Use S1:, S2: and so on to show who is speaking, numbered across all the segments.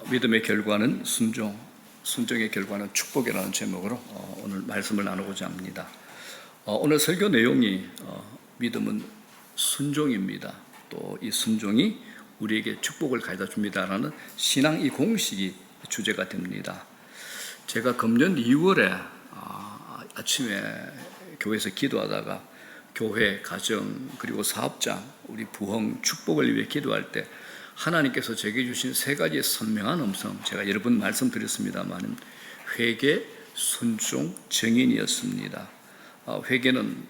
S1: 믿음의 결과는 순종, 순종의 결과는 축복이라는 제목으로 오늘 말씀을 나누고자 합니다. 오늘 설교 내용이 믿음은 순종입니다. 또 이 순종이 우리에게 축복을 가져다 줍니다라는 신앙 이 공식이 주제가 됩니다. 제가 금년 2월에 아침에 교회에서 기도하다가 교회, 가정, 그리고 사업장, 우리 부흥, 축복을 위해 기도할 때 하나님께서 제게 주신 세 가지의 선명한 음성, 제가 여러 번 말씀드렸습니다만 회개, 순종, 정인이었습니다. 회개는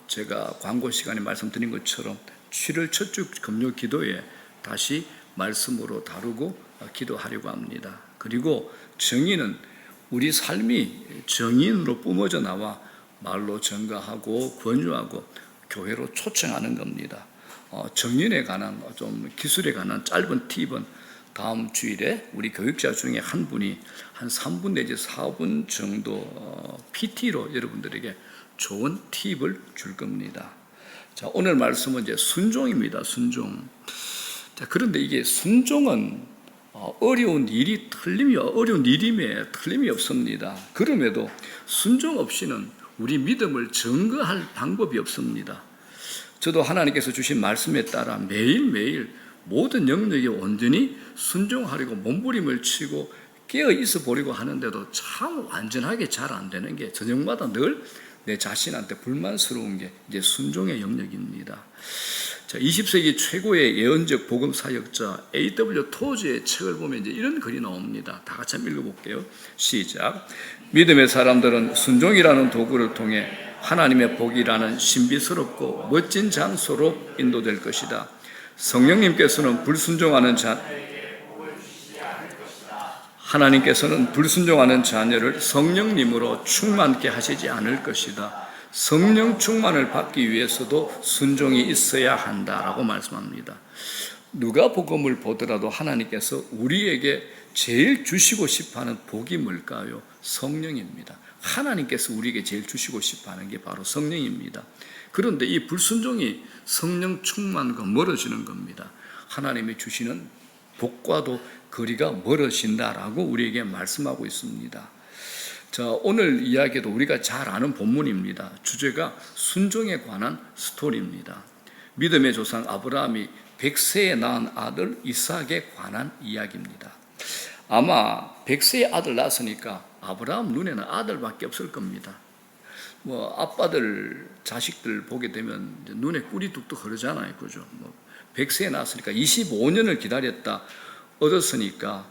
S1: 제가 광고 시간에 말씀드린 것처럼 7월 첫 주 금요 기도에 다시 말씀으로 다루고 기도하려고 합니다. 그리고 정인은 우리 삶이 정인으로 뿜어져 나와 말로 전가하고 권유하고 교회로 초청하는 겁니다. 정인에 관한 좀 기술에 관한 짧은 팁은 다음 주일에 우리 교육자 중에 한 분이 한 3분 내지 4분 정도 PT로 여러분들에게 좋은 팁을 줄 겁니다. 자, 오늘 말씀은 이제 순종입니다. 순종. 자, 그런데 이게 순종은 어려운 일임에 틀림이 없습니다. 그럼에도 순종 없이는 우리 믿음을 증거할 방법이 없습니다. 저도 하나님께서 주신 말씀에 따라 매일매일 모든 영역에 온전히 순종하려고 몸부림을 치고 깨어 있어 보려고 하는데도 참 완전하게 잘 안 되는 게 저녁마다 늘 내 자신한테 불만스러운 게 이제 순종의 영역입니다. 자, 20세기 최고의 예언적 복음 사역자 A.W. 토즈의 책을 보면 이제 이런 글이 나옵니다. 다 같이 한번 읽어볼게요. 시작. 믿음의 사람들은 순종이라는 도구를 통해 하나님의 복이라는 신비스럽고 멋진 장소로 인도될 것이다. 성령님께서는 하나님께서는 불순종하는 자녀를 성령님으로 충만케 하시지 않을 것이다. 성령 충만을 받기 위해서도 순종이 있어야 한다라고 말씀합니다. 누가복음을 보더라도 하나님께서 우리에게 제일 주시고 싶어하는 복이 뭘까요? 성령입니다. 하나님께서 우리에게 제일 주시고 싶어하는 게 바로 성령입니다. 그런데 이 불순종이 성령 충만과 멀어지는 겁니다. 하나님이 주시는 복과도 거리가 멀어진다라고 우리에게 말씀하고 있습니다. 자, 오늘 이야기도 우리가 잘 아는 본문입니다. 주제가 순종에 관한 스토리입니다. 믿음의 조상 아브라함이 100세에 낳은 아들 이삭에 관한 이야기입니다. 아마 100세의 아들 낳았으니까 아브라함 눈에는 아들밖에 없을 겁니다. 아빠들, 자식들 보게 되면 눈에 꿀이 뚝뚝 흐르잖아요. 그죠? 100세에 낳았으니까 25년을 기다렸다 얻었으니까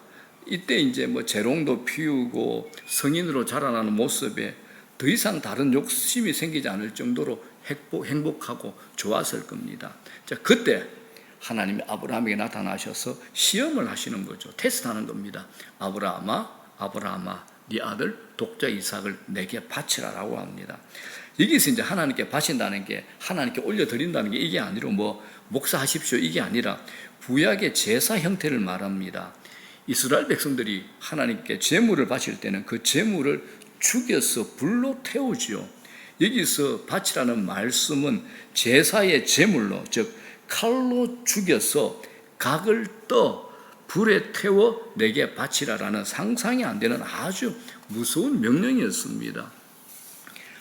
S1: 이때 이제 재롱도 피우고 성인으로 자라나는 모습에 더 이상 다른 욕심이 생기지 않을 정도로 행복하고 좋았을 겁니다. 자, 그때 하나님이 아브라함에게 나타나셔서 시험을 하시는 거죠. 테스트하는 겁니다. 아브라함아, 네 아들 독자 이삭을 내게 바치라라고 합니다. 여기서 이제 하나님께 바친다는 게 하나님께 올려드린다는 게 이게 아니라 목사하십시오 이게 아니라 구약의 제사 형태를 말합니다. 이스라엘 백성들이 하나님께 제물을 바칠 때는 그 제물을 죽여서 불로 태우지요. 여기서 바치라는 말씀은 제사의 제물로, 즉 칼로 죽여서 각을 떠 불에 태워 내게 바치라라는 상상이 안 되는 아주 무서운 명령이었습니다.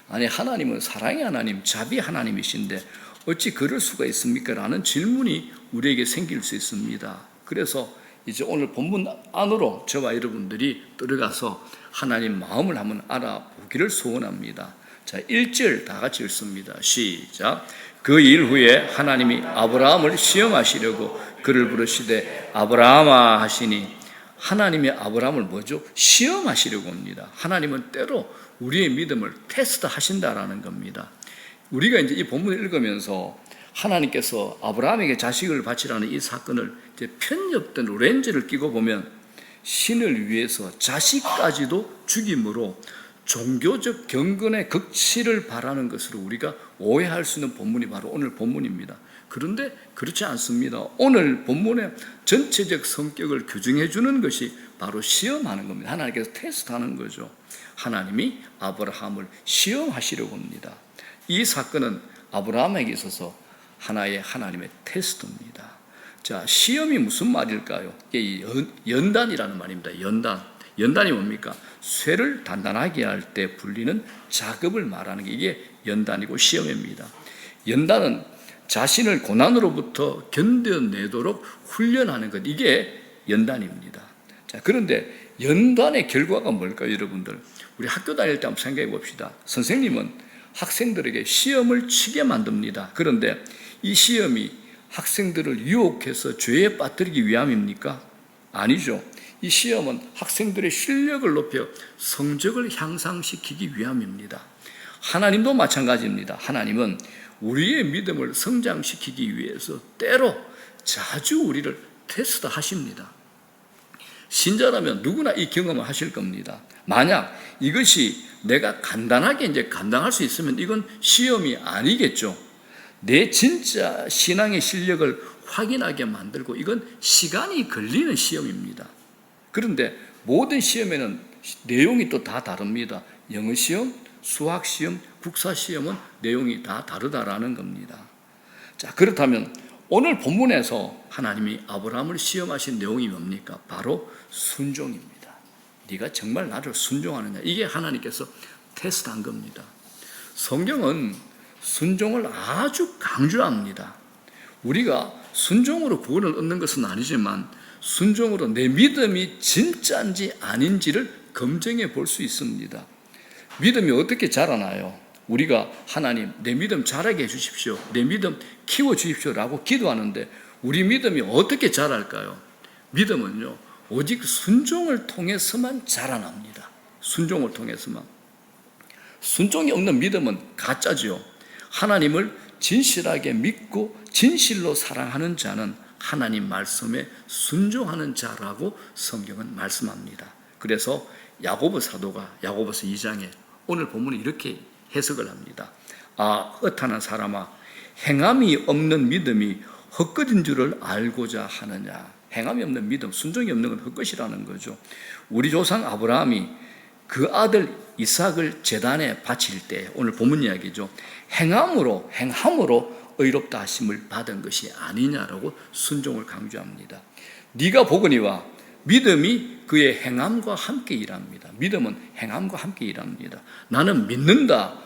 S1: 아니, 하나님은 사랑의 하나님, 자비 하나님이신데 어찌 그럴 수가 있습니까? 라는 질문이 우리에게 생길 수 있습니다. 그래서 이제 오늘 본문 안으로 저와 여러분들이 들어가서 하나님 마음을 한번 알아보기를 소원합니다. 자, 1절 다 같이 읽습니다. 시작. 그 일 후에 하나님이 아브라함을 시험하시려고 그를 부르시되 아브라함아 하시니, 하나님이 아브라함을 뭐죠? 시험하시려고 합니다. 하나님은 때로 우리의 믿음을 테스트 하신다라는 겁니다. 우리가 이제 이 본문을 읽으면서 하나님께서 아브라함에게 자식을 바치라는 이 사건을 이제 편협된 렌즈를 끼고 보면 신을 위해서 자식까지도 죽임으로 종교적 경건의 극치를 바라는 것으로 우리가 오해할 수 있는 본문이 바로 오늘 본문입니다. 그런데 그렇지 않습니다. 오늘 본문의 전체적 성격을 규정해 주는 것이 바로 시험하는 겁니다. 하나님께서 테스트하는 거죠. 하나님이 아브라함을 시험하시려고 합니다. 이 사건은 아브라함에게 있어서 하나의 하나님의 테스트입니다. 자, 시험이 무슨 말일까요? 이게 연단이라는 말입니다. 연단이 뭡니까? 쇠를 단단하게 할 때 불리는 작업을 말하는 게 이게 연단이고 시험입니다. 연단은 자신을 고난으로부터 견뎌내도록 훈련하는 것, 이게 연단입니다. 자, 그런데 연단의 결과가 뭘까요, 여러분들? 우리 학교 다닐 때 한번 생각해 봅시다. 선생님은 학생들에게 시험을 치게 만듭니다. 그런데 이 시험이 학생들을 유혹해서 죄에 빠뜨리기 위함입니까? 아니죠. 이 시험은 학생들의 실력을 높여 성적을 향상시키기 위함입니다. 하나님도 마찬가지입니다. 하나님은 우리의 믿음을 성장시키기 위해서 때로 자주 우리를 테스트하십니다. 신자라면 누구나 이 경험을 하실 겁니다. 만약 이것이 내가 간단하게 이제 감당할 수 있으면 이건 시험이 아니겠죠. 내 진짜 신앙의 실력을 확인하게 만들고 이건 시간이 걸리는 시험입니다. 그런데 모든 시험에는 내용이 또 다 다릅니다. 영어 시험, 수학 시험, 국사 시험은 내용이 다 다르다라는 겁니다. 자, 그렇다면 오늘 본문에서 하나님이 아브라함을 시험하신 내용이 뭡니까? 바로 순종입니다. 네가 정말 나를 순종하느냐? 이게 하나님께서 테스트한 겁니다. 성경은 순종을 아주 강조합니다. 우리가 순종으로 구원을 얻는 것은 아니지만 순종으로 내 믿음이 진짜인지 아닌지를 검증해 볼 수 있습니다. 믿음이 어떻게 자라나요? 우리가 하나님 내 믿음 자라게 해주십시오, 내 믿음 키워주십시오 라고 기도하는데 우리 믿음이 어떻게 자랄까요? 믿음은요 오직 순종을 통해서만 자라납니다. 순종을 통해서만. 순종이 없는 믿음은 가짜죠. 하나님을 진실하게 믿고 진실로 사랑하는 자는 하나님 말씀에 순종하는 자라고 성경은 말씀합니다. 그래서 야고보 사도가 야고보서 2장에 오늘 본문에 이렇게 해석을 합니다. 어탄한 사람아, 행함이 없는 믿음이 헛것인 줄을 알고자 하느냐. 행함이 없는 믿음, 순종이 없는 건 헛것이라는 거죠. 우리 조상 아브라함이 그 아들 이삭을 제단에 바칠 때, 오늘 본문 이야기죠, 행함으로 의롭다 하심을 받은 것이 아니냐라고 순종을 강조합니다. 네가 보거니와 믿음이 그의 행함과 함께 일합니다. 믿음은 행함과 함께 일합니다. 나는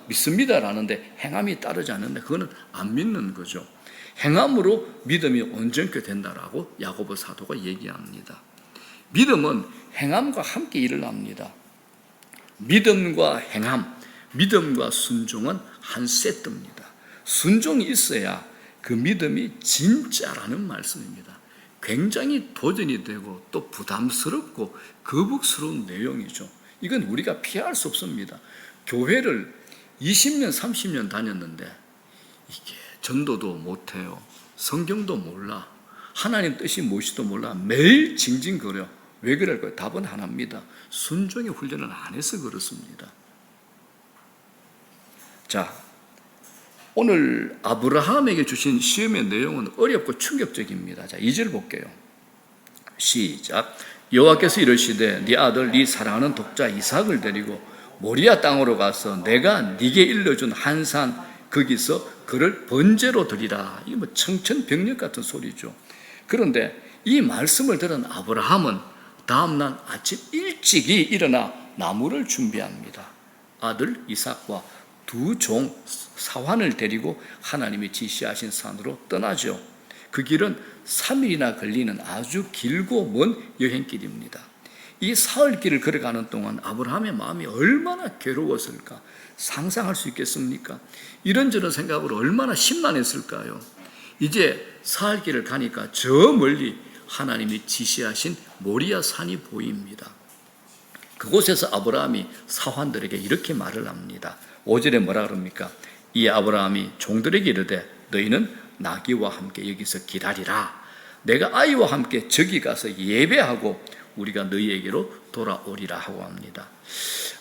S1: 믿습니다 라는데 행함이 따르지 않는데 그거는 안 믿는 거죠. 행함으로 믿음이 온전케 된다라고 야고보 사도가 얘기합니다. 믿음은 행함과 함께 일을 합니다. 믿음과 행함, 믿음과 순종은 한 세트입니다. 순종이 있어야 그 믿음이 진짜라는 말씀입니다. 굉장히 도전이 되고 또 부담스럽고 거북스러운 내용이죠. 이건 우리가 피할 수 없습니다. 교회를 20년, 30년 다녔는데 이게 전도도 못해요. 성경도 몰라. 하나님 뜻이 무엇이도 몰라. 매일 징징거려. 왜 그럴까요? 답은 하나입니다. 순종의 훈련을 안 해서 그렇습니다. 자, 오늘 아브라함에게 주신 시험의 내용은 어렵고 충격적입니다. 자, 2절 볼게요. 시작. 여호와께서 이르시되 네 아들 네 사랑하는 독자 이삭을 데리고 모리아 땅으로 가서 내가 네게 일러준 한 산 거기서 그를 번제로 드리라. 이게 뭐 청천벽력 같은 소리죠. 그런데 이 말씀을 들은 아브라함은 다음날 아침 일찍이 일어나 나무를 준비합니다. 아들 이삭과 두 종 사환을 데리고 하나님이 지시하신 산으로 떠나죠. 그 길은 3일이나 걸리는 아주 길고 먼 여행길입니다. 이 사흘길을 걸어가는 동안 아브라함의 마음이 얼마나 괴로웠을까 상상할 수 있겠습니까? 이런저런 생각으로 얼마나 심란했을까요? 이제 사흘길을 가니까 저 멀리 하나님이 지시하신 모리아 산이 보입니다. 그곳에서 아브라함이 사환들에게 이렇게 말을 합니다. 5절에 뭐라 그럽니까? 이 아브라함이 종들에게 이르되 너희는 나귀와 함께 여기서 기다리라. 내가 아이와 함께 저기 가서 예배하고 우리가 너희에게로 돌아오리라 하고 합니다.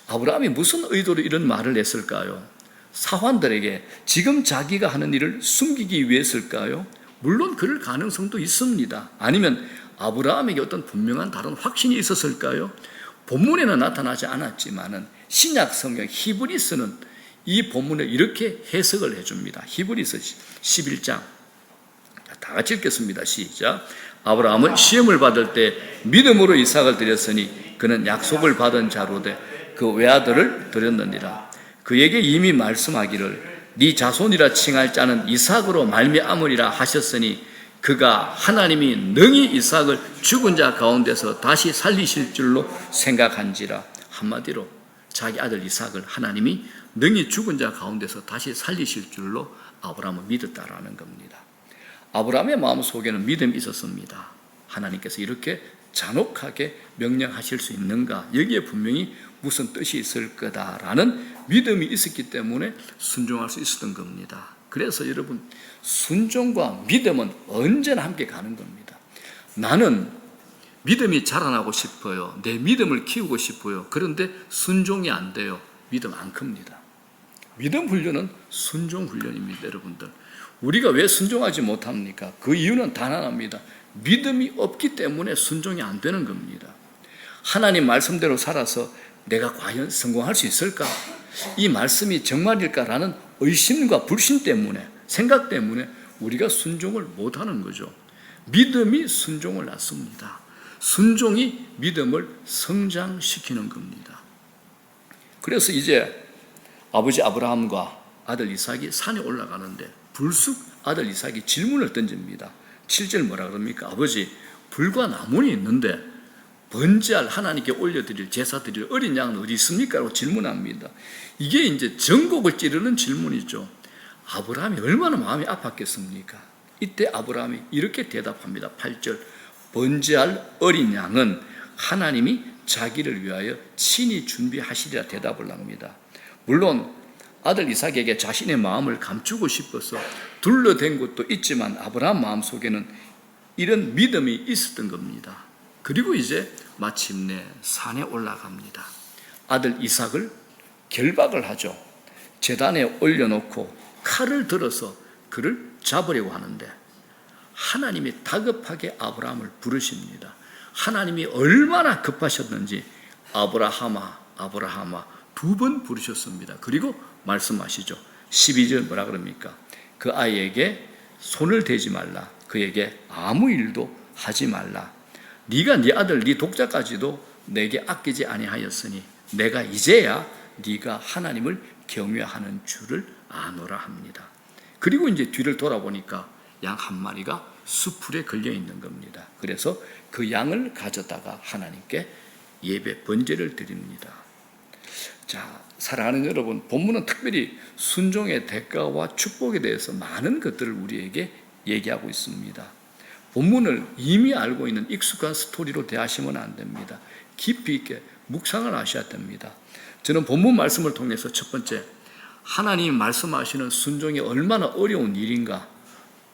S1: 아브라함이 무슨 의도로 이런 말을 했을까요? 사환들에게 지금 자기가 하는 일을 숨기기 위해서일까요? 물론 그럴 가능성도 있습니다. 아니면 아브라함에게 어떤 분명한 다른 확신이 있었을까요? 본문에는 나타나지 않았지만은 신약 성경 히브리서는 이 본문을 이렇게 해석을 해줍니다. 히브리서 11장. 다 같이 읽겠습니다. 시작. 아브라함은 시험을 받을 때 믿음으로 이삭을 드렸으니 그는 약속을 받은 자로 돼 그 외아들을 드렸느니라. 그에게 이미 말씀하기를 네 자손이라 칭할 자는 이삭으로 말미암으리라 하셨으니 그가 하나님이 능히 이삭을 죽은 자 가운데서 다시 살리실 줄로 생각한지라. 한마디로 자기 아들 이삭을 하나님이 능히 죽은 자 가운데서 다시 살리실 줄로 아브라함은 믿었다라는 겁니다. 아브라함의 마음속에는 믿음이 있었습니다. 하나님께서 이렇게 잔혹하게 명령하실 수 있는가? 여기에 분명히 무슨 뜻이 있을 거다라는 믿음이 있었기 때문에 순종할 수 있었던 겁니다. 그래서 여러분, 순종과 믿음은 언제나 함께 가는 겁니다. 나는 믿음이 자라나고 싶어요. 내 믿음을 키우고 싶어요. 그런데 순종이 안 돼요. 믿음 안 큽니다. 믿음 훈련은 순종 훈련입니다, 여러분들. 우리가 왜 순종하지 못합니까? 그 이유는 단 하나입니다. 믿음이 없기 때문에 순종이 안 되는 겁니다. 하나님 말씀대로 살아서 내가 과연 성공할 수 있을까? 이 말씀이 정말일까라는 의심과 불신 때문에, 생각 때문에 우리가 순종을 못하는 거죠. 믿음이 순종을 낳습니다. 순종이 믿음을 성장시키는 겁니다. 그래서 이제 아버지 아브라함과 아들 이삭이 산에 올라가는데 불쑥 아들 이삭이 질문을 던집니다. 7절 뭐라 그럽니까? 아버지, 불과 나무는 있는데 번제할 하나님께 올려드릴 제사 드릴 어린 양은 어디 있습니까? 라고 질문합니다. 이게 이제 전곡을 찌르는 질문이죠. 아브라함이 얼마나 마음이 아팠겠습니까? 이때 아브라함이 이렇게 대답합니다. 8절, 번제할 어린 양은 하나님이 자기를 위하여 친히 준비하시리라 대답을 합니다. 물론 아들 이삭에게 자신의 마음을 감추고 싶어서 둘러댄 것도 있지만 아브라함 마음속에는 이런 믿음이 있었던 겁니다. 그리고 이제 마침내 산에 올라갑니다. 아들 이삭을 결박을 하죠. 제단에 올려놓고 칼을 들어서 그를 잡으려고 하는데 하나님이 다급하게 아브라함을 부르십니다. 하나님이 얼마나 급하셨는지 아브라함아, 아브라함아 2번 부르셨습니다. 그리고 말씀하시죠. 12절 뭐라 그럽니까? 그 아이에게 손을 대지 말라. 그에게 아무 일도 하지 말라. 네가 네 아들 네 독자까지도 내게 아끼지 아니하였으니 내가 이제야 네가 하나님을 경외하는 줄을 아노라 합니다. 그리고 이제 뒤를 돌아보니까 양 한 마리가 수풀에 걸려 있는 겁니다. 그래서 그 양을 가져다가 하나님께 예배 번제를 드립니다. 자, 사랑하는 여러분, 본문은 특별히 순종의 대가와 축복에 대해서 많은 것들을 우리에게 얘기하고 있습니다. 본문을 이미 알고 있는 익숙한 스토리로 대하시면 안 됩니다. 깊이 있게 묵상을 하셔야 됩니다. 저는 본문 말씀을 통해서 첫 번째, 하나님 말씀하시는 순종이 얼마나 어려운 일인가.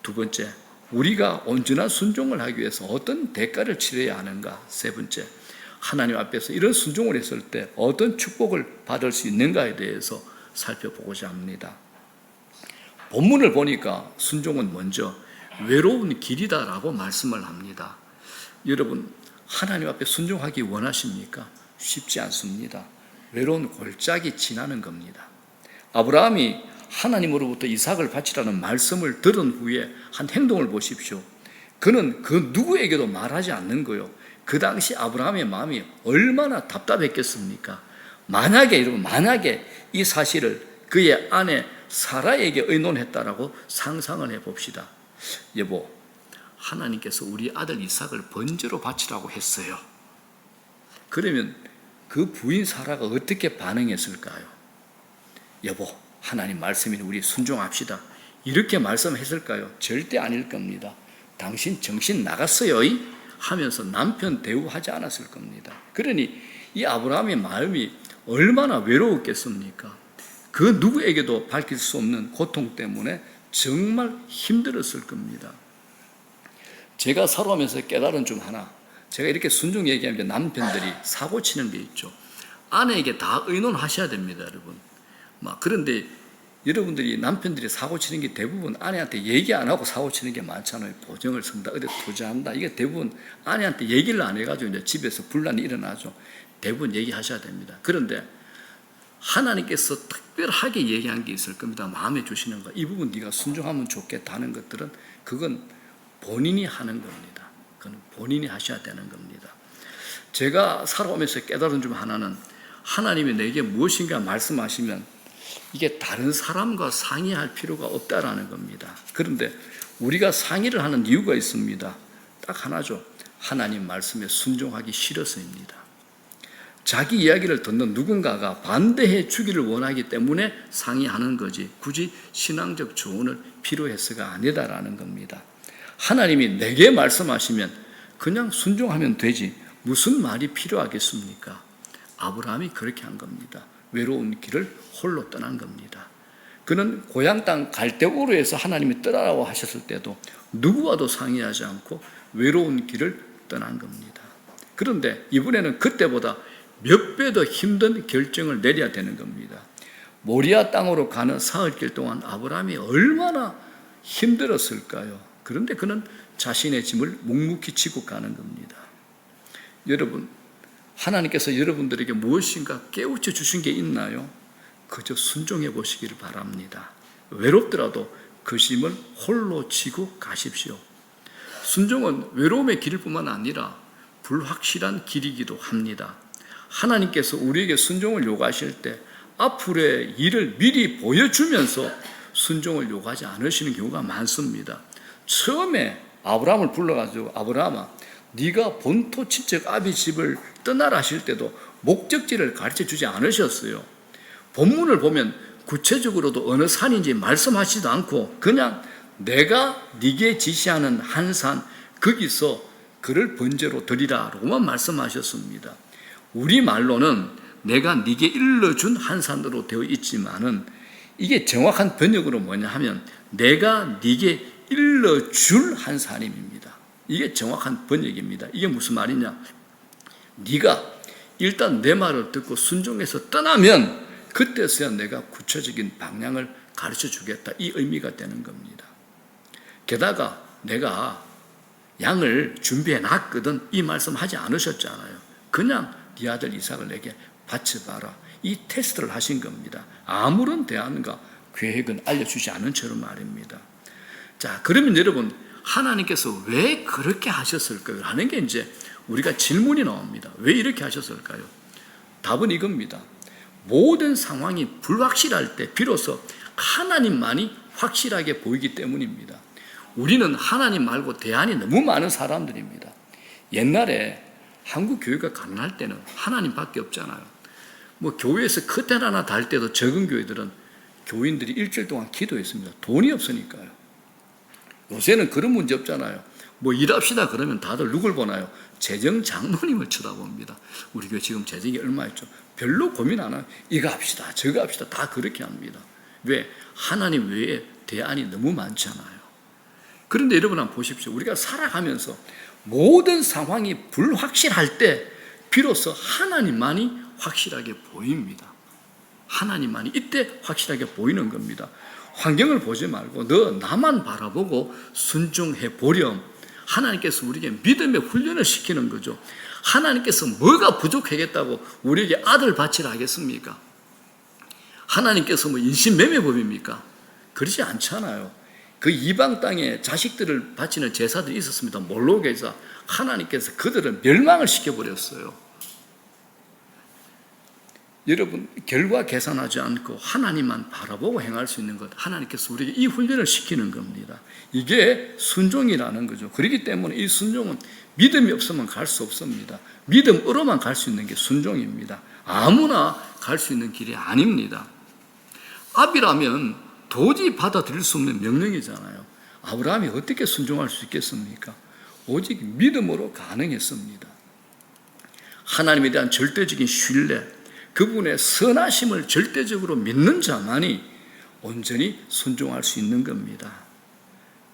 S1: 두 번째, 우리가 온전한 순종을 하기 위해서 어떤 대가를 치러야 하는가. 세 번째, 하나님 앞에서 이런 순종을 했을 때 어떤 축복을 받을 수 있는가에 대해서 살펴보고자 합니다. 본문을 보니까 순종은 먼저 외로운 길이다라고 말씀을 합니다. 여러분, 하나님 앞에 순종하기 원하십니까? 쉽지 않습니다. 외로운 골짜기 지나는 겁니다. 아브라함이 하나님으로부터 이삭을 바치라는 말씀을 들은 후에 한 행동을 보십시오. 그는 그 누구에게도 말하지 않는 거예요. 그 당시 아브라함의 마음이 얼마나 답답했겠습니까? 만약에 이 사실을 그의 아내 사라에게 의논했다라고 상상을 해봅시다. 여보, 하나님께서 우리 아들 이삭을 번제로 바치라고 했어요. 그러면 그 부인 사라가 어떻게 반응했을까요? 여보, 하나님 말씀이니 우리 순종합시다. 이렇게 말씀했을까요? 절대 아닐 겁니다. 당신 정신 나갔어요 하면서 남편 대우하지 않았을 겁니다. 그러니 이 아브라함의 마음이 얼마나 외로웠겠습니까? 그 누구에게도 밝힐 수 없는 고통 때문에 정말 힘들었을 겁니다. 제가 살아오면서 깨달은 중 하나, 제가 이렇게 순종 얘기하면 남편들이 사고 치는 게 있죠. 아내에게 다 의논하셔야 됩니다, 여러분. 그런데 여러분들이 남편들이 사고 치는 게 대부분 아내한테 얘기 안 하고 사고 치는 게 많잖아요. 보증을 쓴다, 어디 투자한다. 이게 대부분 아내한테 얘기를 안 해가지고 이제 집에서 분란이 일어나죠. 대부분 얘기하셔야 됩니다. 그런데 하나님께서 특별하게 얘기한 게 있을 겁니다. 마음에 주시는 거. 이 부분 네가 순종하면 좋겠다는 것들은 그건 본인이 하는 겁니다. 그건 본인이 하셔야 되는 겁니다. 제가 살아오면서 깨달은 중 하나는 하나님이 내게 무엇인가 말씀하시면 이게 다른 사람과 상의할 필요가 없다라는 겁니다. 그런데 우리가 상의를 하는 이유가 있습니다. 딱 하나죠. 하나님 말씀에 순종하기 싫어서입니다. 자기 이야기를 듣는 누군가가 반대해 주기를 원하기 때문에 상의하는 거지 굳이 신앙적 조언을 필요해서가 아니다라는 겁니다. 하나님이 내게 말씀하시면 그냥 순종하면 되지 무슨 말이 필요하겠습니까? 아브라함이 그렇게 한 겁니다. 외로운 길을 홀로 떠난 겁니다. 그는 고향 땅 갈대오르에서 하나님이 떠나라고 하셨을 때도 누구와도 상의하지 않고 외로운 길을 떠난 겁니다. 그런데 이번에는 그때보다 몇 배 더 힘든 결정을 내려야 되는 겁니다. 모리아 땅으로 가는 사흘길 동안 아브라함이 얼마나 힘들었을까요? 그런데 그는 자신의 짐을 묵묵히 지고 가는 겁니다. 여러분, 하나님께서 여러분들에게 무엇인가 깨우쳐 주신 게 있나요? 그저 순종해 보시기를 바랍니다. 외롭더라도 그 짐을 홀로 지고 가십시오. 순종은 외로움의 길일 뿐만 아니라 불확실한 길이기도 합니다. 하나님께서 우리에게 순종을 요구하실 때 앞으로의 일을 미리 보여주면서 순종을 요구하지 않으시는 경우가 많습니다. 처음에 아브라함을 불러가지고 아브라함아 네가 본토 친척 아비 집을 떠나라 하실 때도 목적지를 가르쳐 주지 않으셨어요. 본문을 보면 구체적으로도 어느 산인지 말씀하시지도 않고 그냥 내가 네게 지시하는 한 산 거기서 그를 번제로 드리라라고만 말씀하셨습니다. 우리말로는 내가 네게 일러준 한 산으로 되어 있지만은 이게 정확한 번역으로 뭐냐 하면 내가 네게 일러줄 한 산임입니다. 이게 정확한 번역입니다. 이게 무슨 말이냐? 네가 일단 내 말을 듣고 순종해서 떠나면 그때서야 내가 구체적인 방향을 가르쳐 주겠다. 이 의미가 되는 겁니다. 게다가 내가 양을 준비해 놨거든 이 말씀 하지 않으셨잖아요. 그냥 네 아들 이삭을 내게 바쳐봐라. 이 테스트를 하신 겁니다. 아무런 대안과 계획은 알려주지 않은 채로 말입니다. 자, 그러면 여러분 하나님께서 왜 그렇게 하셨을까요? 하는 게 이제 우리가 질문이 나옵니다. 왜 이렇게 하셨을까요? 답은 이겁니다. 모든 상황이 불확실할 때 비로소 하나님만이 확실하게 보이기 때문입니다. 우리는 하나님 말고 대안이 너무 많은 사람들입니다. 옛날에 한국 교회가 가난할 때는 하나님밖에 없잖아요. 뭐 교회에서 커튼 하나 달 때도 적은 교회들은 교인들이 일주일 동안 기도했습니다. 돈이 없으니까요. 요새는 그런 문제 없잖아요. 뭐 일합시다 그러면 다들 누굴 보나요? 재정 장로님을 쳐다봅니다. 우리 교회 지금 재정이 얼마 있죠? 별로 고민 안 해요. 이거 합시다 저거 합시다 다 그렇게 합니다. 왜? 하나님 외에 대안이 너무 많잖아요. 그런데 여러분 한번 보십시오. 우리가 살아가면서 모든 상황이 불확실할 때 비로소 하나님만이 확실하게 보입니다. 하나님만이 이때 확실하게 보이는 겁니다. 환경을 보지 말고 너 나만 바라보고 순종해 보렴. 하나님께서 우리에게 믿음의 훈련을 시키는 거죠. 하나님께서 뭐가 부족하겠다고 우리에게 아들 바치라 하겠습니까? 하나님께서 뭐 인신매매법입니까? 그러지 않잖아요. 그 이방 땅에 자식들을 바치는 제사들이 있었습니다. 몰록 제사. 하나님께서 그들을 멸망을 시켜버렸어요. 여러분 결과 계산하지 않고 하나님만 바라보고 행할 수 있는 것, 하나님께서 우리에게 이 훈련을 시키는 겁니다. 이게 순종이라는 거죠. 그렇기 때문에 이 순종은 믿음이 없으면 갈 수 없습니다. 믿음으로만 갈 수 있는 게 순종입니다. 아무나 갈 수 있는 길이 아닙니다. 압이라면 도저히 받아들일 수 없는 명령이잖아요. 아브라함이 어떻게 순종할 수 있겠습니까? 오직 믿음으로 가능했습니다. 하나님에 대한 절대적인 신뢰, 그분의 선하심을 절대적으로 믿는 자만이 온전히 순종할 수 있는 겁니다.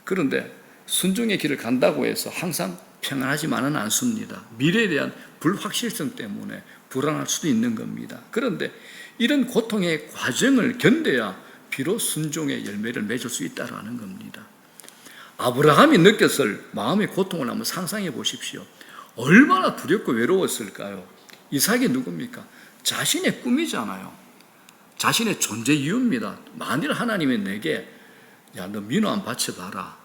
S1: 그런데 순종의 길을 간다고 해서 항상 평안하지만은 않습니다. 미래에 대한 불확실성 때문에 불안할 수도 있는 겁니다. 그런데 이런 고통의 과정을 견뎌야 비록 순종의 열매를 맺을 수 있다는 겁니다. 아브라함이 느꼈을 마음의 고통을 한번 상상해 보십시오. 얼마나 두렵고 외로웠을까요? 이삭이 누굽니까? 자신의 꿈이잖아요. 자신의 존재 이유입니다. 만일 하나님이 내게 야, 너 민호 한 바쳐봐라.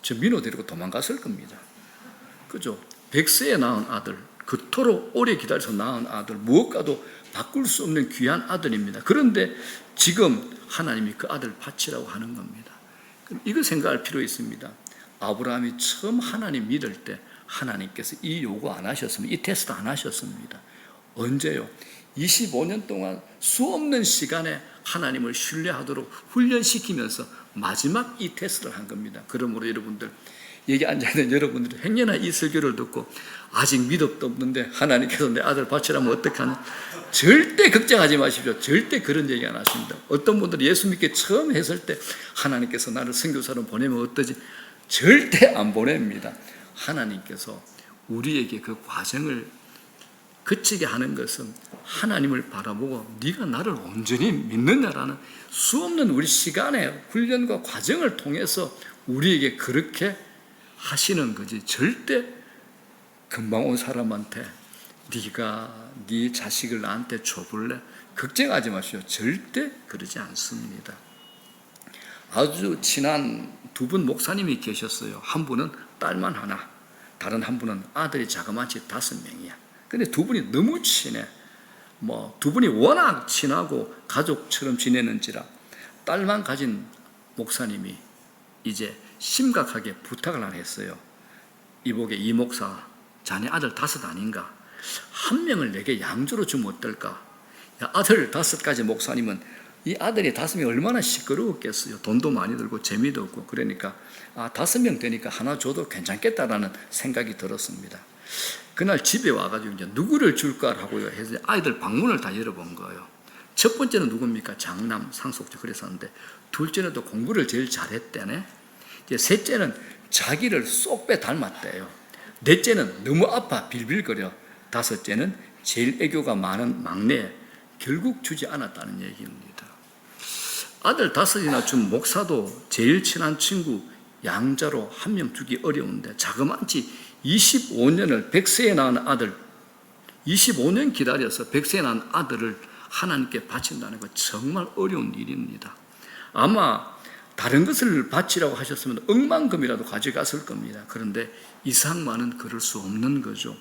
S1: 저 민호 데리고 도망갔을 겁니다. 그죠? 100세에 낳은 아들, 그토록 오래 기다려서 낳은 아들, 무엇과도 바꿀 수 없는 귀한 아들입니다. 그런데 지금 하나님이 그 아들 바치라고 하는 겁니다. 이거 생각할 필요 있습니다. 아브라함이 처음 하나님 믿을 때 하나님께서 이 요구 안 하셨습니다. 이 테스트 안 하셨습니다. 언제요? 25년 동안 수없는 시간에 하나님을 신뢰하도록 훈련시키면서 마지막 이 테스트를 한 겁니다. 그러므로 여러분들, 여기 앉아있는 여러분들이 행여나 이 설교를 듣고 아직 믿음도 없는데 하나님께서 내 아들 바치라면 어떡하나, 절대 걱정하지 마십시오. 절대 그런 얘기 안 하십니다. 어떤 분들이 예수 믿기 처음 했을 때 하나님께서 나를 선교사로 보내면 어떠지? 절대 안 보냅니다. 하나님께서 우리에게 그 과정을 거치게 하는 것은 하나님을 바라보고 네가 나를 온전히 믿느냐라는 수없는 우리 시간의 훈련과 과정을 통해서 우리에게 그렇게 하시는 거지, 절대 금방 온 사람한테 네가 네 자식을 나한테 줘볼래? 걱정하지 마시오. 절대 그러지 않습니다. 아주 친한 두 분 목사님이 계셨어요. 한 분은 딸만 하나, 다른 한 분은 아들이 자그마치 5명이야. 근데 두 분이 너무 친해. 두 분이 워낙 친하고 가족처럼 지내는지라 딸만 가진 목사님이 이제 심각하게 부탁을 하나 했어요. 이보게 이 목사, 자네 아들 5 아닌가? 한 명을 내게 양조로 주면 어떨까? 야, 아들 5가지 목사님은 이 아들이 5명이 얼마나 시끄러웠겠어요. 돈도 많이 들고 재미도 없고. 그러니까 5명 되니까 하나 줘도 괜찮겠다라는 생각이 들었습니다. 그날 집에 와가지고 이제 누구를 줄까라고 해서 아이들 방문을 다 열어본 거예요. 첫 번째는 누굽니까? 장남, 상속자 그랬었는데, 둘째는 또 공부를 제일 잘했대네. 이제 셋째는 자기를 쏙 빼 닮았대요. 넷째는 너무 아파 빌빌거려. 5째는 제일 애교가 많은 막내, 결국 주지 않았다는 얘기입니다. 아들 5이나 준 목사도 제일 친한 친구 양자로 1명 주기 어려운데 자그마치 25년을 100세에 낳은 아들, 25년 기다려서 100세에 낳은 아들을 하나님께 바친다는 건 정말 어려운 일입니다. 아마 다른 것을 바치라고 하셨으면 억만금이라도 가져갔을 겁니다. 그런데 이상만은 그럴 수 없는 거죠.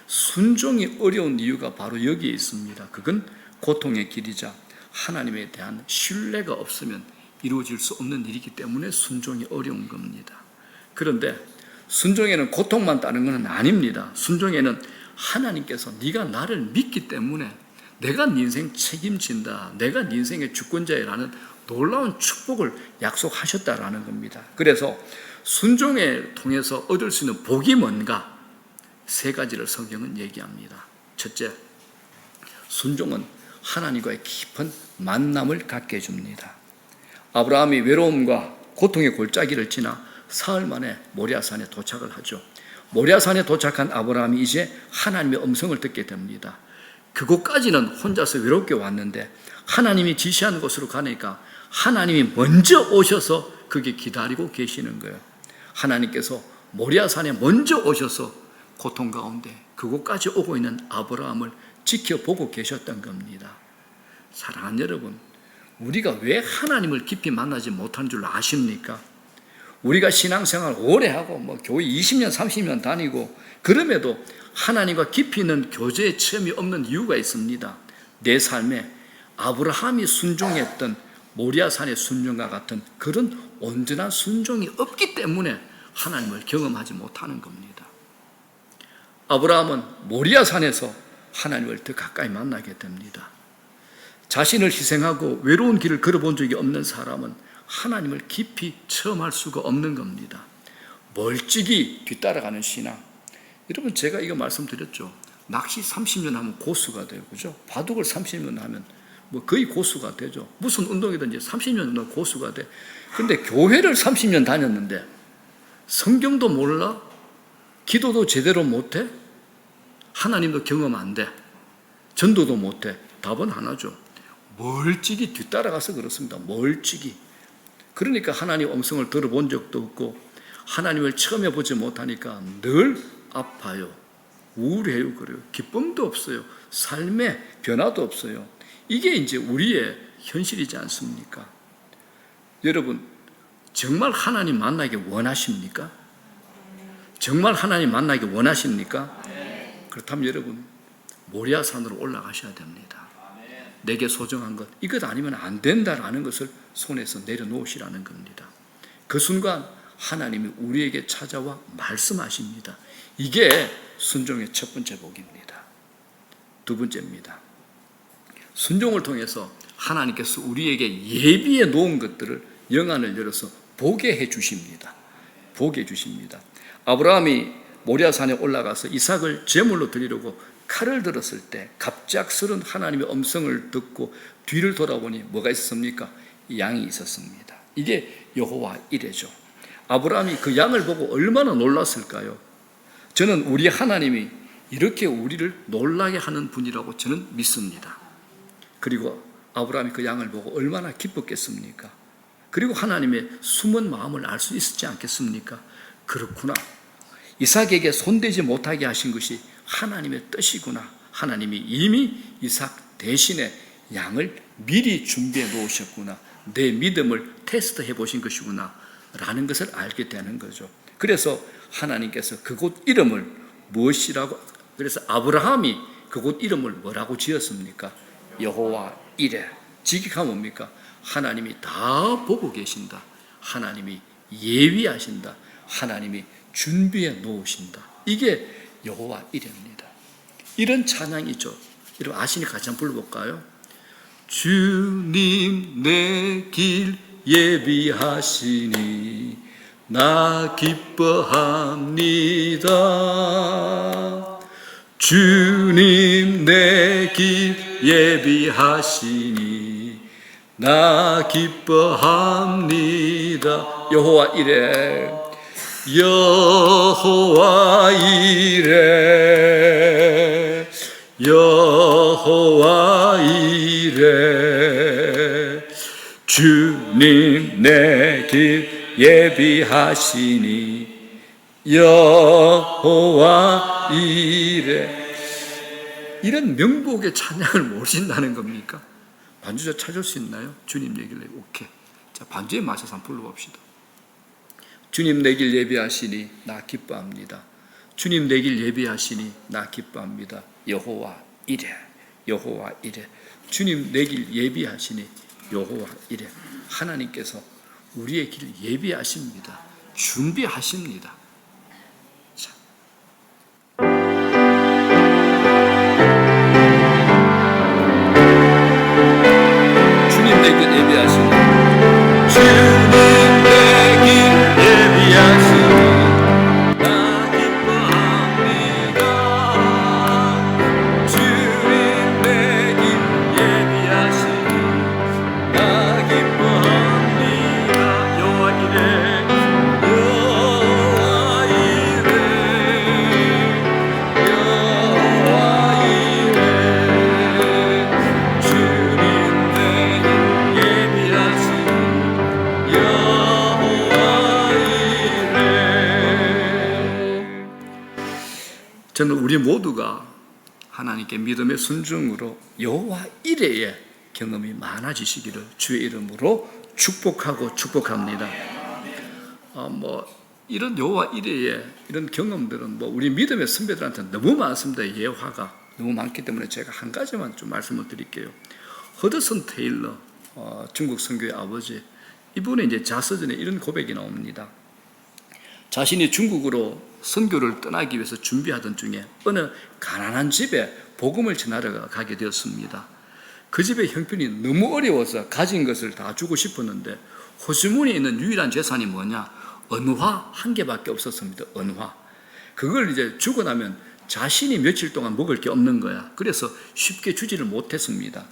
S1: 순종이 어려운 이유가 바로 여기에 있습니다. 그건 고통의 길이자 하나님에 대한 신뢰가 없으면 이루어질 수 없는 일이기 때문에 순종이 어려운 겁니다. 그런데 순종에는 고통만 따른 것은 아닙니다. 순종에는 하나님께서 네가 나를 믿기 때문에 내가 네 인생 책임진다, 내가 네 인생의 주권자라는 놀라운 축복을 약속하셨다라는 겁니다. 그래서 순종을 통해서 얻을 수 있는 복이 뭔가? 3가지를 성경은 얘기합니다. 첫째, 순종은 하나님과의 깊은 만남을 갖게 해줍니다. 아브라함이 외로움과 고통의 골짜기를 지나 사흘 만에 모리아산에 도착을 하죠. 모리아산에 도착한 아브라함이 이제 하나님의 음성을 듣게 됩니다. 그곳까지는 혼자서 외롭게 왔는데 하나님이 지시한 곳으로 가니까 하나님이 먼저 오셔서 거기 기다리고 계시는 거예요. 하나님께서 모리아산에 먼저 오셔서 고통 가운데 그곳까지 오고 있는 아브라함을 지켜보고 계셨던 겁니다. 사랑하는 여러분, 우리가 왜 하나님을 깊이 만나지 못하는 줄 아십니까? 우리가 신앙생활 오래 하고 교회 20년 30년 다니고 그럼에도 하나님과 깊이 있는 교제의 체험이 없는 이유가 있습니다. 내 삶에 아브라함이 순종했던 모리아산의 순종과 같은 그런 온전한 순종이 없기 때문에 하나님을 경험하지 못하는 겁니다. 아브라함은 모리아산에서 하나님을 더 가까이 만나게 됩니다. 자신을 희생하고 외로운 길을 걸어본 적이 없는 사람은 하나님을 깊이 체험할 수가 없는 겁니다. 멀찍이 뒤따라가는 신앙. 여러분, 제가 이거 말씀드렸죠. 낚시 30년 하면 고수가 돼요. 그죠? 바둑을 30년 하면 거의 고수가 되죠. 무슨 운동이든지 30년 고수가 돼. 근데 교회를 30년 다녔는데 성경도 몰라? 기도도 제대로 못해? 하나님도 경험 안 돼? 전도도 못해? 답은 하나죠. 멀찍이 뒤따라가서 그렇습니다. 멀찍이. 그러니까 하나님 음성을 들어본 적도 없고 하나님을 처음 해보지 못하니까 늘 아파요. 우울해요. 그래요. 기쁨도 없어요. 삶의 변화도 없어요. 이게 이제 우리의 현실이지 않습니까? 여러분, 정말 하나님 만나기 원하십니까? 정말 하나님 만나기 원하십니까? 그렇다면 여러분 모리아산으로 올라가셔야 됩니다. 내게 소중한 것, 이것 아니면 안 된다라는 것을 손에서 내려놓으시라는 겁니다. 그 순간 하나님이 우리에게 찾아와 말씀하십니다. 이게 순종의 첫 번째 복입니다. 두 번째입니다. 순종을 통해서 하나님께서 우리에게 예비해 놓은 것들을 영안을 열어서 보게 해 주십니다. 보게 해 주십니다. 아브라함이 모리아산에 올라가서 이삭을 제물로 드리려고 칼을 들었을 때 갑작스런 하나님의 음성을 듣고 뒤를 돌아보니 뭐가 있었습니까? 양이 있었습니다. 이게 여호와 이레죠. 아브라함이 그 양을 보고 얼마나 놀랐을까요? 저는 우리 하나님이 이렇게 우리를 놀라게 하는 분이라고 저는 믿습니다. 그리고 아브라함이 그 양을 보고 얼마나 기뻤겠습니까? 그리고 하나님의 숨은 마음을 알 수 있었지 않겠습니까? 그렇구나. 이삭에게 손대지 못하게 하신 것이 하나님의 뜻이구나. 하나님이 이미 이삭 대신에 양을 미리 준비해 놓으셨구나. 내 믿음을 테스트해 보신 것이구나 라는 것을 알게 되는 거죠. 그래서 하나님께서 그곳 이름을 무엇이라고, 그래서 아브라함이 그곳 이름을 뭐라고 지었습니까? 여호와 이레. 지기가 뭡니까? 하나님이 다 보고 계신다. 하나님이 예비하신다. 하나님이 준비해 놓으신다. 이게 여호와 이레입니다. 이런 찬양이죠. 여러분 아시니까 같이 한번 불러볼까요? 주님 내 길 예비하시니 나 기뻐합니다. 주님 내 길 예비하시니 나 기뻐합니다. 여호와 이레. 여호와 이레. 여호와 이레. 주님 내 길 예비하시니 여호와 이레. 이런 명복의 찬양을 모르신다는 겁니까? 반주자 찾을 수 있나요? 주님 얘기를 해요. 오케이. 자, 반주에 맞춰서 한번 불러봅시다. 주님 내 길 예비하시니 나 기뻐합니다. 주님 내 길 예비하시니 나 기뻐합니다. 여호와 이레. 여호와 이레. 주님 내 길 예비하시니 여호와 이레. 하나님께서 우리의 길 예비하십니다. 준비하십니다. 자. 주님 내 길 예비하시니 주님 내 길 예비하시니 나 기뻐합니다. 주님 내 길 예비하시니 나 기뻐합니다. 여호와 이레. 여호와 이레. 여호와 이레. 주님 내 길 예비하시니 여호와 이레. 저는 우리 모두가 하나님께 믿음의 순종으로 여호와 이레의 경험이 많아지시기를 주의 이름으로 축복합니다. 이런 여호와 이레의 이런 경험들은 우리 믿음의 선배들한테 너무 많습니다. 예화가 너무 많기 때문에 제가 한 가지만 좀 말씀을 드릴게요. 허드슨 테일러, 중국 선교의 아버지, 이분의 이제 자서전에 이런 고백이 나옵니다. 자신이 중국으로 선교를 떠나기 위해서 준비하던 중에 어느 가난한 집에 복음을 전하러 가게 되었습니다. 그 집의 형편이 너무 어려워서 가진 것을 다 주고 싶었는데 호주문에 있는 유일한 재산이 뭐냐? 은화 한 개밖에 없었습니다. 은화. 그걸 이제 주고 나면 자신이 며칠 동안 먹을 게 없는 거야. 그래서 쉽게 주지를 못했습니다.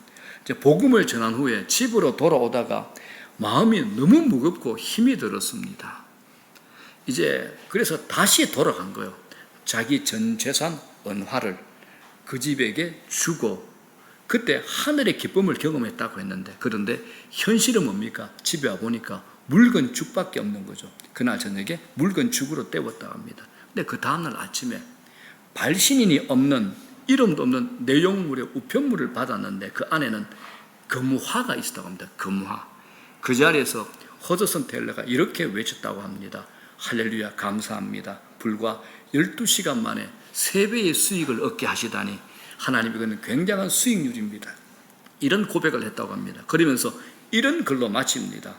S1: 이제 복음을 전한 후에 집으로 돌아오다가 마음이 너무 무겁고 힘이 들었습니다. 이제 그래서 다시 돌아간 거예요. 자기 전 재산 은화를 그 집에게 주고 그때 하늘의 기쁨을 경험했다고 했는데, 그런데 현실은 뭡니까? 집에 와보니까 묵은 죽밖에 없는 거죠. 그날 저녁에 묵은 죽으로 때웠다고 합니다. 근데 그 다음날 아침에 발신인이 없는, 이름도 없는 내용물의 우편물을 받았는데 그 안에는 금화가 있었다고 합니다. 금화. 그 자리에서 허드슨 텔러가 이렇게 외쳤다고 합니다. 할렐루야, 감사합니다. 불과 12시간 만에 3배의 수익을 얻게 하시다니 하나님, 이거는 굉장한 수익률입니다. 이런 고백을 했다고 합니다. 그러면서 이런 글로 마칩니다.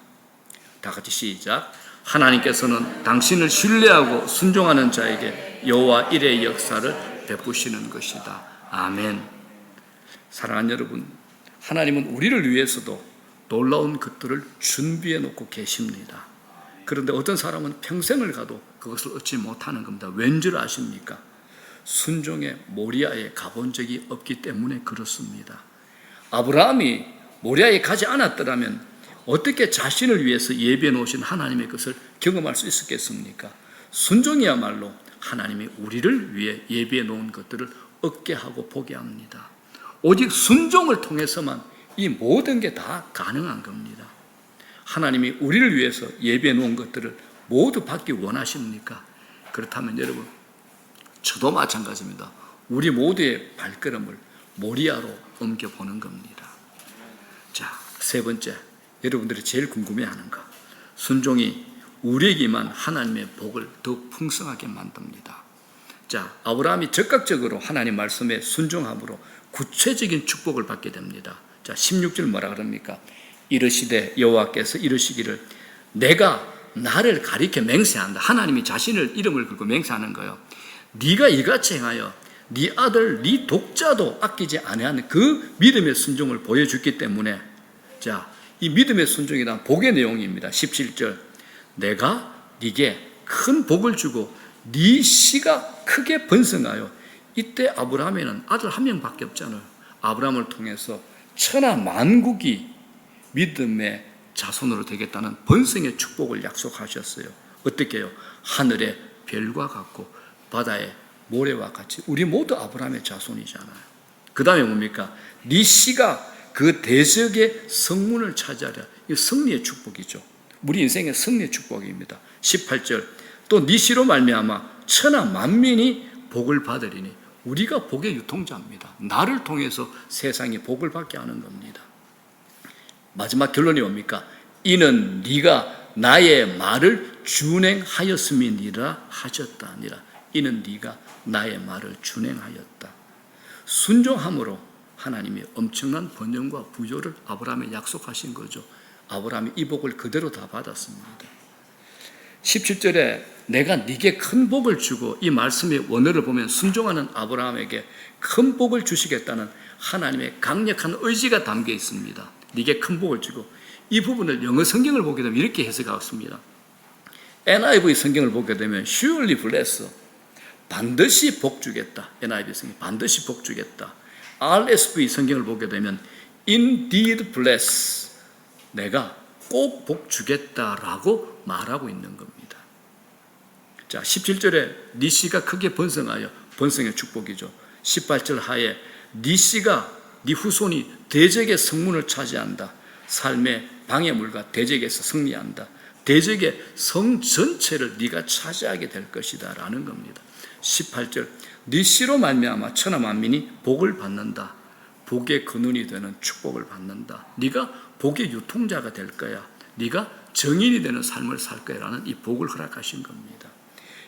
S1: 다 같이 시작. 하나님께서는 당신을 신뢰하고 순종하는 자에게 여호와 일의 역사를 베푸시는 것이다. 아멘. 사랑하는 여러분, 하나님은 우리를 위해서도 놀라운 것들을 준비해 놓고 계십니다. 그런데 어떤 사람은 평생을 가도 그것을 얻지 못하는 겁니다. 왠 줄 아십니까? 순종의 모리아에 가본 적이 없기 때문에 그렇습니다. 아브라함이 모리아에 가지 않았더라면 어떻게 자신을 위해서 예비해 놓으신 하나님의 것을 경험할 수 있었겠습니까? 순종이야말로 하나님이 우리를 위해 예비해 놓은 것들을 얻게 하고 보게 합니다. 오직 순종을 통해서만 이 모든 게 다 가능한 겁니다. 하나님이 우리를 위해서 예비해 놓은 것들을 모두 받기 원하십니까? 그렇다면 여러분, 저도 마찬가지입니다. 우리 모두의 발걸음을 모리아로 옮겨보는 겁니다. 자, 세 번째, 여러분들이 제일 궁금해하는 것, 순종이 우리에게만 하나님의 복을 더 풍성하게 만듭니다. 자, 아브라함이 적극적으로 하나님 말씀에 순종함으로 구체적인 축복을 받게 됩니다. 자, 16절 뭐라 그럽니까? 이르시되 여호와께서 이르시기를 내가 나를 가리켜 맹세한다. 하나님이 자신을 이름을 걸고 맹세하는 거예요. 네가 이같이 행하여 네 아들 네 독자도 아끼지 아니하는 그 믿음의 순종을 보여줬기 때문에, 자, 이 믿음의 순종이란 복의 내용입니다. 17절 내가 네게 큰 복을 주고 네 씨가 크게 번성하여, 이때 아브라함에는 아들 한 명밖에 없잖아요. 아브라함을 통해서 천하 만국이 믿음의 자손으로 되겠다는 번성의 축복을 약속하셨어요. 어떻게 해요? 하늘의 별과 같고 바다의 모래와 같이. 우리 모두 아브라함의 자손이잖아요. 그 다음에 뭡니까? 네 씨가 그 대적의 성문을 차지하랴. 이 승리의 축복이죠. 우리 인생의 승리의 축복입니다. 18절 또 네 씨로 말미암아 천하 만민이 복을 받으리니. 우리가 복의 유통자입니다. 나를 통해서 세상이 복을 받게 하는 겁니다. 마지막 결론이 뭡니까? 이는 네가 나의 말을 준행하였음이니라 하셨다니라. 이는 네가 나의 말을 준행하였다. 순종함으로 하나님이 엄청난 번영과 부조를 아브라함에 약속하신 거죠. 아브라함이 이 복을 그대로 다 받았습니다. 17절에 내가 네게 큰 복을 주고, 이 말씀의 원어를 보면 순종하는 아브라함에게 큰 복을 주시겠다는 하나님의 강력한 의지가 담겨 있습니다. 네게 큰 복을 주고, 이 부분을 영어 성경을 보게 되면 이렇게 해석하였습니다. NIV 성경을 보게 되면 surely bless, 반드시 복 주겠다. NIV 성경 반드시 복 주겠다. RSV 성경을 보게 되면 indeed bless, 내가 꼭 복 주겠다라고 말하고 있는 겁니다. 자, 17절에 네 씨가 크게 번성하여, 번성의 축복이죠. 18절 하에 네 씨가, 네 후손이 대적의 성문을 차지한다. 삶의 방해물과 대적에서 승리한다. 대적의 성 전체를 네가 차지하게 될 것이다 라는 겁니다. 18절 네 씨로 말미암아 천하 만민이 복을 받는다. 복의 근원이 되는 축복을 받는다. 네가 복의 유통자가 될 거야. 네가 정인이 되는 삶을 살 거야 라는 이 복을 허락하신 겁니다.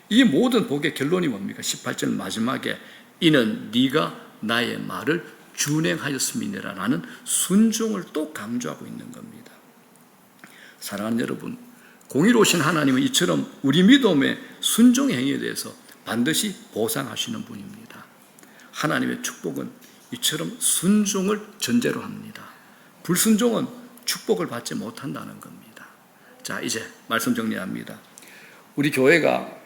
S1: 이 모든 복의 결론이 뭡니까? 18절 마지막에 이는 네가 나의 말을 준행하였음이니라 라는 순종을 또 강조하고 있는 겁니다. 사랑하는 여러분, 공의로우신 하나님은 이처럼 우리 믿음의 순종 행위에 대해서 반드시 보상하시는 분입니다. 하나님의 축복은 이처럼 순종을 전제로 합니다. 불순종은 축복을 받지 못한다는 겁니다. 자, 이제 말씀 정리합니다. 우리 교회가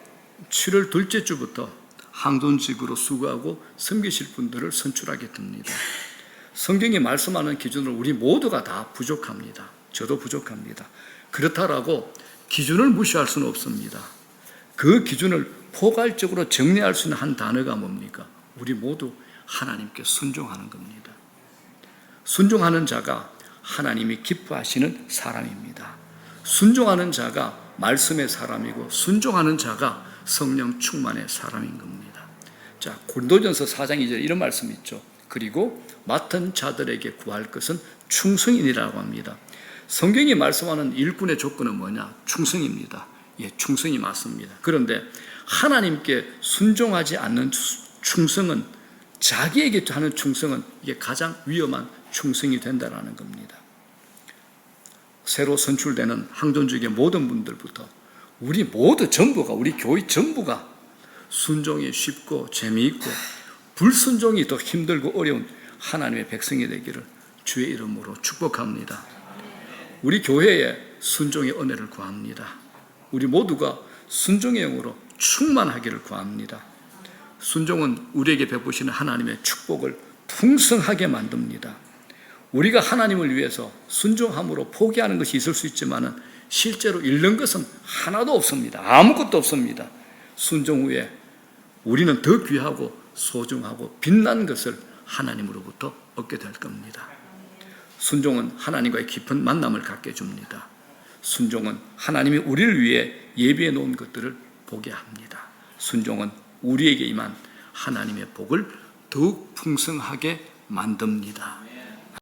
S1: 7월 둘째 주부터 항돈직으로 수고하고 섬기실 분들을 선출하게 됩니다. 성경이 말씀하는 기준으로 우리 모두가 다 부족합니다. 저도 부족합니다. 그렇다라고 기준을 무시할 수는 없습니다. 그 기준을 포괄적으로 정리할 수 있는 한 단어가 뭡니까? 우리 모두 하나님께 순종하는 겁니다. 순종하는 자가 하나님이 기뻐하시는 사람입니다. 순종하는 자가 말씀의 사람이고, 순종하는 자가 성령 충만의 사람인 겁니다. 자, 고린도전서 4장 2절 이런 말씀이 있죠. 그리고 맡은 자들에게 구할 것은 충성이니라고 합니다. 성경이 말씀하는 일꾼의 조건은 뭐냐? 충성입니다. 예, 충성이 맞습니다. 그런데 하나님께 순종하지 않는 충성은, 자기에게 하는 충성은 이게 가장 위험한 충성이 된다는 겁니다. 새로 선출되는 항존주의 모든 분들부터 우리 모두 전부가, 우리 교회 전부가 순종이 쉽고 재미있고 불순종이 더 힘들고 어려운 하나님의 백성이 되기를 주의 이름으로 축복합니다. 우리 교회에 순종의 은혜를 구합니다. 우리 모두가 순종의 영으로 충만하기를 구합니다. 순종은 우리에게 베푸시는 하나님의 축복을 풍성하게 만듭니다. 우리가 하나님을 위해서 순종함으로 포기하는 것이 있을 수 있지만 실제로 잃는 것은 하나도 없습니다. 아무것도 없습니다. 순종 후에 우리는 더 귀하고 소중하고 빛난 것을 하나님으로부터 얻게 될 겁니다. 순종은 하나님과의 깊은 만남을 갖게 해줍니다. 순종은 하나님이 우리를 위해 예비해 놓은 것들을 보게 합니다. 순종은 우리에게 임한 하나님의 복을 더욱 풍성하게 만듭니다.